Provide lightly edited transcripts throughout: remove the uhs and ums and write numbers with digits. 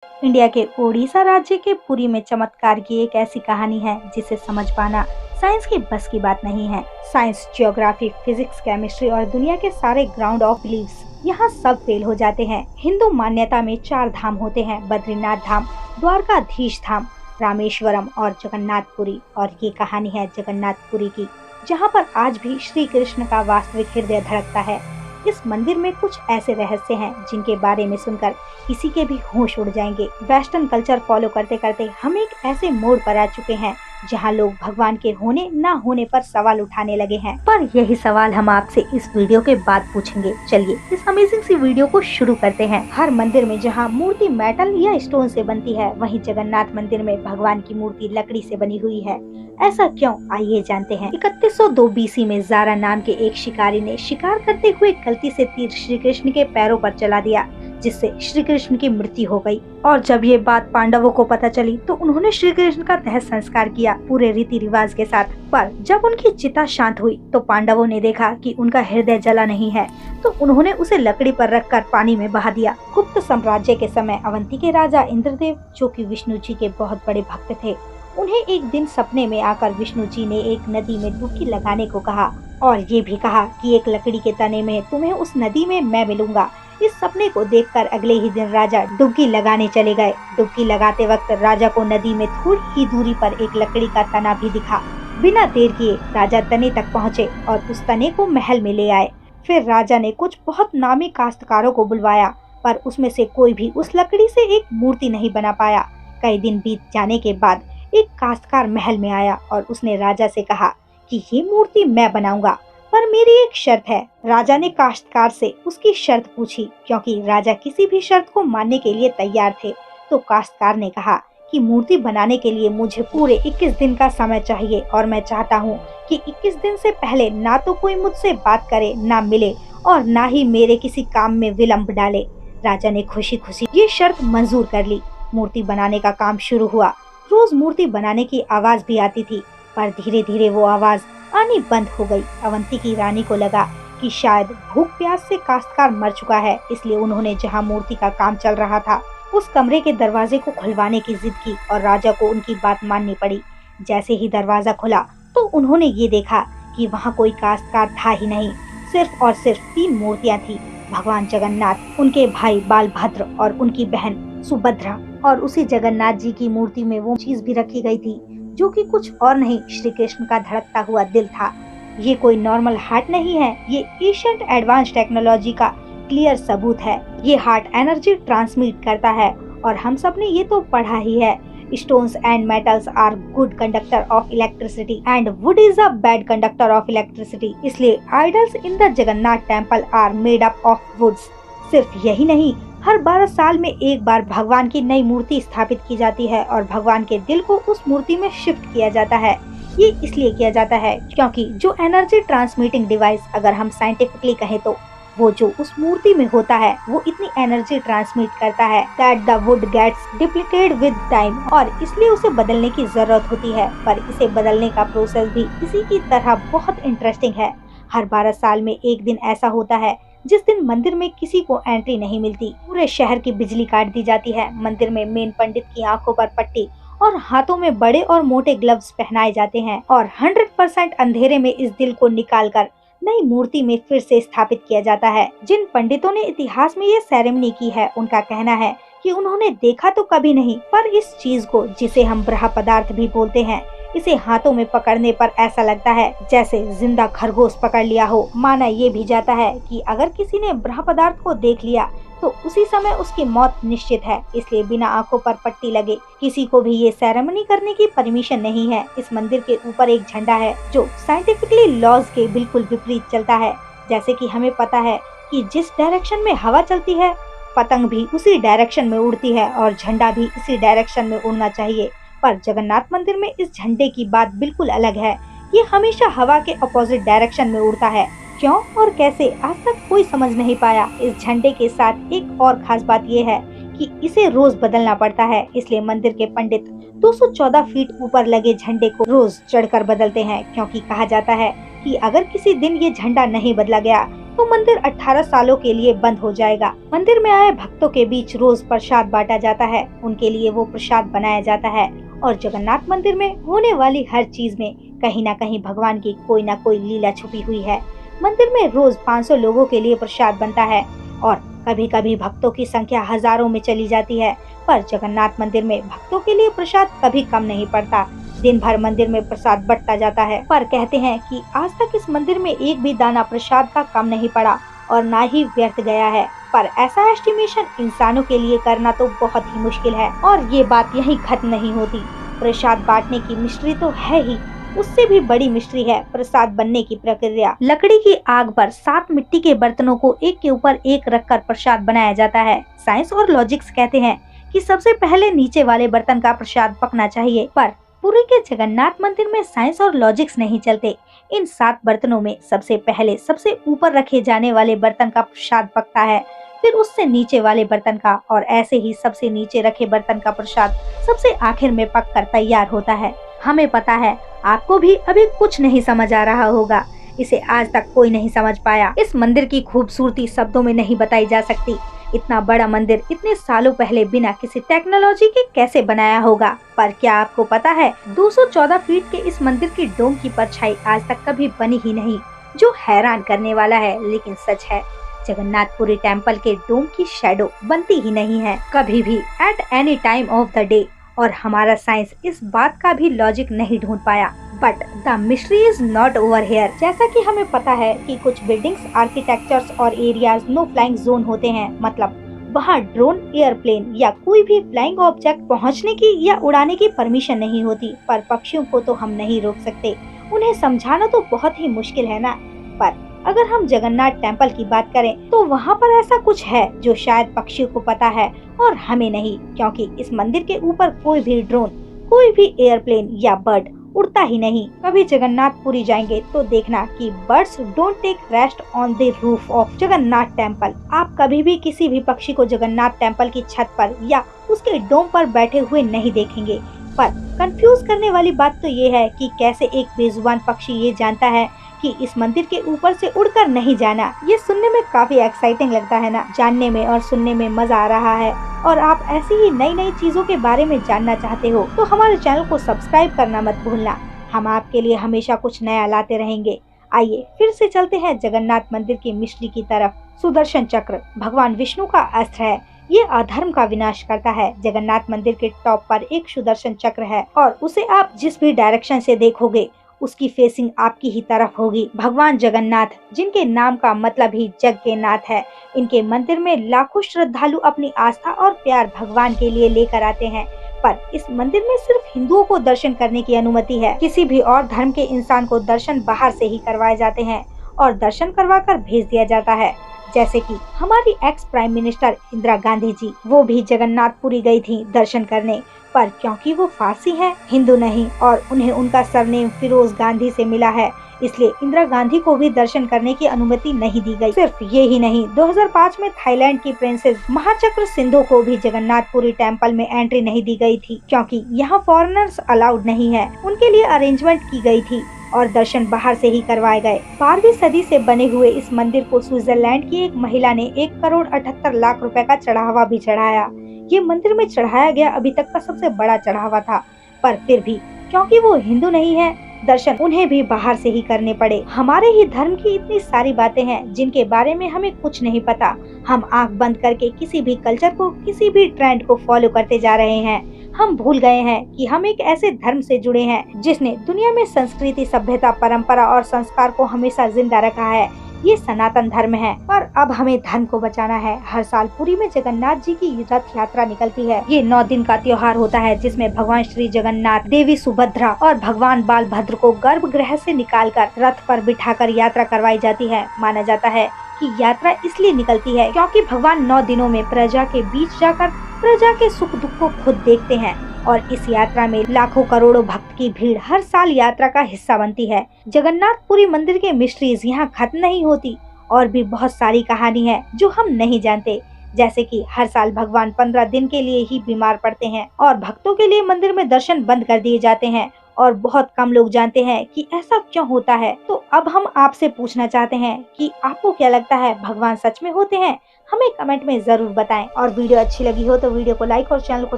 India के ओडिशा राज्य के पुरी में चमत्कार की एक ऐसी कहानी है जिसे समझ पाना साइंस की बस की बात नहीं है। साइंस, ज्योग्राफी, फिजिक्स, केमिस्ट्री और दुनिया के सारे ग्राउंड ऑफ बिलीव्स यहाँ सब फेल हो जाते हैं। हिंदू मान्यता में 4 धाम होते हैं: बद्रीनाथ धाम, द्वारकाधीश धाम, रामेश्वरम और जगन्नाथपुरी। और ये कहानी है जगन्नाथपुरी की, जहाँ पर आज भी श्री कृष्ण का वास्तविक हृदय धड़कता है। इस मंदिर में कुछ ऐसे रहस्य हैं जिनके बारे में सुनकर किसी के भी होश उड़ जाएंगे। वेस्टर्न कल्चर फॉलो करते करते हम एक ऐसे मोड़ पर आ चुके हैं जहां लोग भगवान के होने ना होने पर सवाल उठाने लगे हैं। पर यही सवाल हम आपसे इस वीडियो के बाद पूछेंगे। चलिए इस अमेजिंग सी वीडियो को शुरू करते हैं। हर मंदिर में जहां मूर्ति मेटल या स्टोन से बनती है, वहीं जगन्नाथ मंदिर में भगवान की मूर्ति लकड़ी से बनी हुई है। ऐसा क्यों, आइए जानते हैं। 3102 BC में जारा नाम के एक शिकारी ने शिकार करते हुए गलती से तीर श्री कृष्ण के पैरों पर चला दिया, जिससे श्री कृष्ण की मृत्यु हो गई। और जब ये बात पांडवों को पता चली तो उन्होंने श्री कृष्ण का दह संस्कार किया पूरे रीति रिवाज के साथ। पर जब उनकी चिता शांत हुई तो पांडवों ने देखा कि उनका हृदय जला नहीं है, तो उन्होंने उसे लकड़ी पर रखकर पानी में बहा दिया। गुप्त साम्राज्य के समय अवंती के राजा इंद्रदेव, जो कि विष्णु जी के बहुत बड़े भक्त थे, उन्हें एक दिन सपने में आकर विष्णु जी ने एक नदी में डुबकी लगाने को कहा और ये भी कहा कि एक लकड़ी के तने में तुम्हें उस नदी में मैं मिलूंगा। इस सपने को देखकर अगले ही दिन राजा डुबकी लगाने चले गए। डुबकी लगाते वक्त राजा को नदी में थोड़ी ही दूरी पर एक लकड़ी का तना भी दिखा। बिना देर किए राजा तने तक पहुँचे और उस तने को महल में ले आए। फिर राजा ने कुछ बहुत नामी काश्तकारों को बुलवाया, पर उसमें से कोई भी उस लकड़ी से एक मूर्ति नहीं बना पाया। कई दिन बीत जाने के बाद एक काश्तकार महल में आया और उसने राजा से कहा कि ये मूर्ति मैं बनाऊंगा, पर मेरी एक शर्त है। राजा ने काश्तकार से उसकी शर्त पूछी, क्योंकि राजा किसी भी शर्त को मानने के लिए तैयार थे। तो काश्तकार ने कहा कि मूर्ति बनाने के लिए मुझे पूरे 21 दिन का समय चाहिए और मैं चाहता हूँ कि 21 दिन से पहले ना तो कोई मुझसे बात करे, ना मिले और ना ही मेरे किसी काम में विलम्ब डाले। राजा ने खुशी खुशी ये शर्त मंजूर कर ली। मूर्ति बनाने का काम शुरू हुआ। रोज मूर्ति बनाने की आवाज भी आती थी, पर धीरे धीरे वो आवाज आनी बंद हो गई। अवंती की रानी को लगा कि शायद भूख प्यास से काश्तकार मर चुका है, इसलिए उन्होंने जहां मूर्ति का काम चल रहा था उस कमरे के दरवाजे को खुलवाने की जिद की और राजा को उनकी बात माननी पड़ी। जैसे ही दरवाजा खुला तो उन्होंने ये देखा कि वहाँ कोई काश्तकार था ही नहीं, सिर्फ और सिर्फ 3 मूर्तियाँ थी: भगवान जगन्नाथ, उनके भाई बालभद्र और उनकी बहन सुभद्रा। और उसी जगन्नाथ जी की मूर्ति में वो चीज भी रखी गई थी जो कि कुछ और नहीं, श्री कृष्ण का धड़कता हुआ दिल था। ये कोई नॉर्मल हार्ट नहीं है, ये एशियंट एडवांस टेक्नोलॉजी का क्लियर सबूत है। ये हार्ट एनर्जी ट्रांसमिट करता है और हम सब ने ये तो पढ़ा ही है, stones and metals are good conductor of electricity and wood is a bad conductor of electricity. इसलिए idols in the Jagannath temple are made up of woods. सिर्फ यही नहीं, हर 12 साल में एक बार भगवान की नई मूर्ति स्थापित की जाती है और भगवान के दिल को उस मूर्ति में शिफ्ट किया जाता है। ये इसलिए किया जाता है क्योंकि जो एनर्जी ट्रांसमिटिंग डिवाइस, अगर हम साइंटिफिकली कहें तो वो जो उस मूर्ति में होता है वो इतनी एनर्जी ट्रांसमिट करता है that the wood gets depleted with time, और इसलिए उसे बदलने की जरूरत होती है। पर इसे बदलने का प्रोसेस भी इसी की तरह बहुत इंटरेस्टिंग है। हर 12 साल में एक दिन ऐसा होता है जिस दिन मंदिर में किसी को एंट्री नहीं मिलती। पूरे शहर की बिजली काट दी जाती है। मंदिर में मेन पंडित की आंखों पर पट्टी और हाथों में बड़े और मोटे ग्लव्स पहनाए जाते हैं और 100% अंधेरे में इस दिल को निकालकर नई मूर्ति में फिर से स्थापित किया जाता है। जिन पंडितों ने इतिहास में ये सेरेमनी की है, उनका कहना है कि उन्होंने देखा तो कभी नहीं, पर इस चीज को, जिसे हम ब्रह्म पदार्थ भी बोलते हैं, इसे हाथों में पकड़ने पर ऐसा लगता है जैसे जिंदा खरगोश पकड़ लिया हो। माना ये भी जाता है कि अगर किसी ने ब्रह्म पदार्थ को देख लिया तो उसी समय उसकी मौत निश्चित है। इसलिए बिना आंखों पर पट्टी लगे किसी को भी ये सेरेमनी करने की परमिशन नहीं है। इस मंदिर के ऊपर एक झंडा है जो साइंटिफिकली लॉज के बिल्कुल विपरीत चलता है। जैसे कि हमें पता है कि जिस डायरेक्शन में हवा चलती है, पतंग भी उसी डायरेक्शन में उड़ती है और झंडा भी इसी डायरेक्शन में उड़ना चाहिए। पर जगन्नाथ मंदिर में इस झंडे की बात बिल्कुल अलग है। ये हमेशा हवा के अपोजिट डायरेक्शन में उड़ता है। क्यों और कैसे, आज तक कोई समझ नहीं पाया। इस झंडे के साथ एक और खास बात ये है कि इसे रोज बदलना पड़ता है। इसलिए मंदिर के पंडित 214 फीट ऊपर लगे झंडे को रोज चढ़कर बदलते हैं, क्योंकि कहा जाता है कि अगर किसी दिन ये झंडा नहीं बदला गया तो मंदिर 18 सालों के लिए बंद हो जाएगा। मंदिर में आए भक्तों के बीच रोज प्रसाद बांटा जाता है, उनके लिए वो प्रसाद बनाया जाता है और जगन्नाथ मंदिर में होने वाली हर चीज में कहीं न कहीं भगवान की कोई न कोई लीला छुपी हुई है। मंदिर में रोज 500 लोगों के लिए प्रसाद बनता है और कभी कभी भक्तों की संख्या हजारों में चली जाती है, पर जगन्नाथ मंदिर में भक्तों के लिए प्रसाद कभी कम नहीं पड़ता। दिन भर मंदिर में प्रसाद बढ़ता जाता है, पर कहते हैं कि आज तक इस मंदिर में एक भी दाना प्रसाद का कम नहीं पड़ा और ना ही व्यर्थ गया है। पर ऐसा एस्टिमेशन इंसानों के लिए करना तो बहुत ही मुश्किल है और ये बात यहीं खत्म नहीं होती। प्रसाद बांटने की मिस्ट्री तो है ही, उससे भी बड़ी मिस्ट्री है प्रसाद बनने की प्रक्रिया। लकड़ी की आग पर 7 मिट्टी के बर्तनों को एक के ऊपर एक रखकर प्रसाद बनाया जाता है। साइंस और लॉजिक्स कहते हैं कि सबसे पहले नीचे वाले बर्तन का प्रसाद पकना चाहिए, पर पुरी के जगन्नाथ मंदिर में साइंस और लॉजिक्स नहीं चलते। इन 7 बर्तनों में सबसे पहले सबसे ऊपर रखे जाने वाले बर्तन का प्रसाद पकता है, फिर उससे नीचे वाले बर्तन का और ऐसे ही सबसे नीचे रखे बर्तन का प्रसाद सबसे आखिर में पककर तैयार होता है। हमें पता है आपको भी अभी कुछ नहीं समझ आ रहा होगा, इसे आज तक कोई नहीं समझ पाया। इस मंदिर की खूबसूरती शब्दों में नहीं बताई जा सकती। इतना बड़ा मंदिर इतने सालों पहले बिना किसी टेक्नोलॉजी के कैसे बनाया होगा। पर क्या आपको पता है 214 फीट के इस मंदिर की डोम की परछाई आज तक कभी बनी ही नहीं, जो हैरान करने वाला है लेकिन सच है। जगन्नाथपुरी टेम्पल के डोम की शैडो बनती ही नहीं है कभी भी at any time of the day, और हमारा साइंस इस बात का भी लॉजिक नहीं ढूंढ पाया। But the mystery is not over here. जैसा कि हमें पता है कि कुछ बिल्डिंग्स, आर्किटेक्चर्स और एरियाज नो फ्लाइंग जोन होते हैं, मतलब वहाँ ड्रोन, एयरप्लेन या कोई भी फ्लाइंग ऑब्जेक्ट पहुँचने की या उड़ाने की परमिशन नहीं होती। पर पक्षियों को तो हम नहीं रोक सकते, उन्हें समझाना तो बहुत ही मुश्किल है ना। पर अगर हम जगन्नाथ टेम्पल की बात करें तो वहाँ पर ऐसा कुछ है जो शायद पक्षियों को पता है और हमें नहीं, क्योंकि इस मंदिर के ऊपर कोई भी ड्रोन, कोई भी एयरप्लेन या बर्ड उड़ता ही नहीं। कभी जगन्नाथपुरी जाएंगे तो देखना कि birds don't take rest on the roof of Jagannath temple. आप कभी भी किसी भी पक्षी को जगन्नाथ टेम्पल की छत पर या उसके डोम पर बैठे हुए नहीं देखेंगे। पर कंफ्यूज करने वाली बात तो ये है कि कैसे एक बेजुबान पक्षी ये जानता है कि इस मंदिर के ऊपर से उड़कर नहीं जाना। ये सुनने में काफी एक्साइटिंग लगता है ना, जानने में और सुनने में मजा आ रहा है। और आप ऐसी ही नई नई चीजों के बारे में जानना चाहते हो तो हमारे चैनल को सब्सक्राइब करना मत भूलना। हम आपके लिए हमेशा कुछ नया लाते रहेंगे। आइए फिर से चलते हैं जगन्नाथ मंदिर की मिस्ट्री की तरफ। सुदर्शन चक्र भगवान विष्णु का अस्त्र है, ये अधर्म का विनाश करता है। जगन्नाथ मंदिर के टॉप पर एक सुदर्शन चक्र है और उसे आप जिस भी डायरेक्शन से देखोगे उसकी फेसिंग आपकी ही तरफ होगी। भगवान जगन्नाथ, जिनके नाम का मतलब ही जग के नाथ है, इनके मंदिर में लाखों श्रद्धालु अपनी आस्था और प्यार भगवान के लिए लेकर आते हैं। पर इस मंदिर में सिर्फ हिंदुओं को दर्शन करने की अनुमति है। किसी भी और धर्म के इंसान को दर्शन बाहर से ही करवाए जाते हैं और दर्शन करवा कर भेज दिया जाता है। जैसे कि हमारी ex prime minister Indira Gandhi ji, वो भी जगन्नाथपुरी गई थी दर्शन करने, पर क्योंकि वो फारसी हैं, हिंदू नहीं, और उन्हें उनका सरनेम फिरोज गांधी से मिला है, इसलिए इंदिरा गांधी को भी दर्शन करने की अनुमति नहीं दी गई। सिर्फ ये ही नहीं, 2005 में थाईलैंड की प्रिंसेस महाचक्र सिंधु को भी जगन्नाथपुरी टेम्पल में एंट्री नहीं दी गई थी, क्योंकि यहाँ फॉरेनर्स अलाउड नहीं है। उनके लिए अरेंजमेंट की गई थी और दर्शन बाहर से ही करवाए गए। 12वीं सदी से बने हुए इस मंदिर को स्विट्जरलैंड की एक महिला ने 1,78,00,000 रुपए का चढ़ावा भी चढ़ाया। ये मंदिर में चढ़ाया गया अभी तक का सबसे बड़ा चढ़ावा था, पर फिर भी क्योंकि वो हिंदू नहीं है, दर्शन उन्हें भी बाहर से ही करने पड़े। हमारे ही धर्म की इतनी सारी बातें हैं जिनके बारे में हमें कुछ नहीं पता। हम आंख बंद करके किसी भी कल्चर को, किसी भी ट्रेंड को फॉलो करते जा रहे हैं। हम भूल गए हैं कि हम एक ऐसे धर्म से जुड़े हैं जिसने दुनिया में संस्कृति, सभ्यता, परंपरा और संस्कार को हमेशा जिंदा रखा है। ये सनातन धर्म है। पर अब हमें धर्म को बचाना है। हर साल पुरी में जगन्नाथ जी की रथ यात्रा निकलती है। ये 9 दिन का त्योहार होता है जिसमें भगवान श्री जगन्नाथ, देवी सुभद्रा और भगवान बालभद्र को गर्भगृह से निकालकर रथ पर बिठाकर यात्रा करवाई जाती है। माना जाता है कि यात्रा इसलिए निकलती है क्योंकि भगवान 9 दिनों में प्रजा के बीच जाकर प्रजा के सुख दुख को खुद देखते हैं, और इस यात्रा में लाखों करोड़ों भक्त की भीड़ हर साल यात्रा का हिस्सा बनती है। जगन्नाथपुरी मंदिर के मिस्ट्रीज यहाँ खत्म नहीं होती, और भी बहुत सारी कहानी है जो हम नहीं जानते। जैसे कि हर साल भगवान 15 दिन के लिए ही बीमार पड़ते हैं और भक्तों के लिए मंदिर में दर्शन बंद कर दिए जाते हैं, और बहुत कम लोग जानते हैं कि ऐसा क्यों होता है। तो अब हम आपसे पूछना चाहते हैं कि आपको क्या लगता है, भगवान सच में होते हैं? हमें कमेंट में ज़रूर बताएं और वीडियो अच्छी लगी हो तो वीडियो को लाइक और चैनल को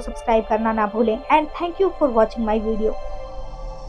सब्सक्राइब करना ना भूलें। And thank you for watching my video.